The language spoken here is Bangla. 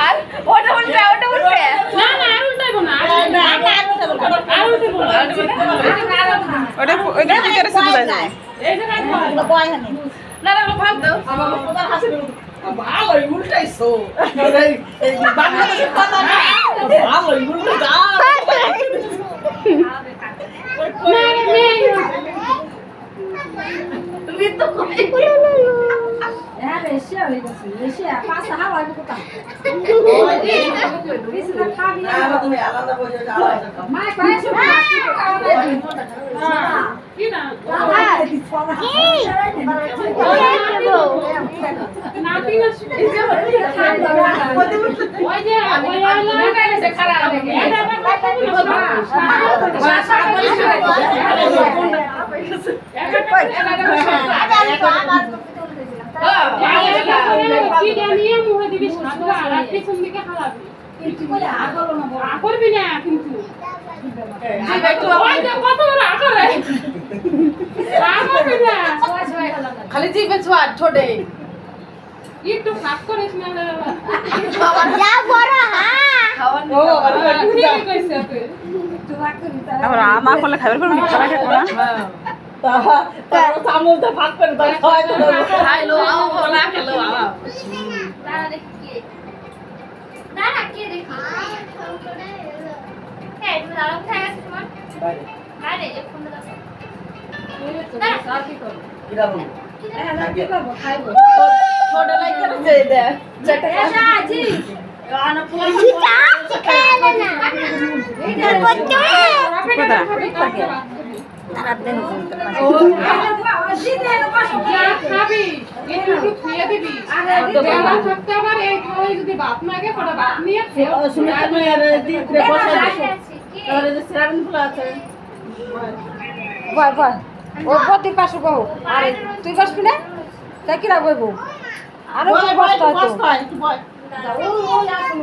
আর ওটা উল্টে না না আর উল্টাইবো না আর উল্টাইবো না ওটা ওইটা কি করে শুরু হয় যায় এই যে বয় হানি না না ভাগ দাও আমার প্রধান হাসি ভালোই উল্টাইছো এই বাংলাদেশের কথা না ভালোই উল্টাইছো তুমি তো হ্যাঁ বেশি হয়ে গেছে বেশি পাঁচ হাওয়া কোথা বেশি না খাবি তুমি আলাদা বসে আলাদা মা কইছো কি না নাতি না ওই যে ওই খারাপ খালি জিভে ছোঁয়া ঠোঁটে একটু ফাঁক করিস না যা বড় হ্যাঁ এখন আমার করলে খাবার পারবো না খাবার খাবো না চামচটা ভাগ করে দাও খাইলো না খেলো দাঁড়া দেখি দাঁড়া কে দেখি হ্যাঁ তুমি দাঁড়া কোথায় গেছো তোমার আরে এই ফোনটা দাও কিরা বল কি করব খাইবো ছোট লাগে যে দে যেটা আজি গানা পুরো খেলে না এটা করতে খাবি একটু খেয়ে দিবি বেলা থাকতে আবার এই খাওয়াই যদি ভাত না আগে ফটা ভাত নিয়ে খেও শুনে তুমি আর দিতে বসে তাহলে যে শ্রাবণ ফুল আছে বয় বয় ও পতির পাশে বউ আরে তুই বসবি না তাই কি রাখবো বউ আরো বসতে হয় তো একটু বয় ও আসুন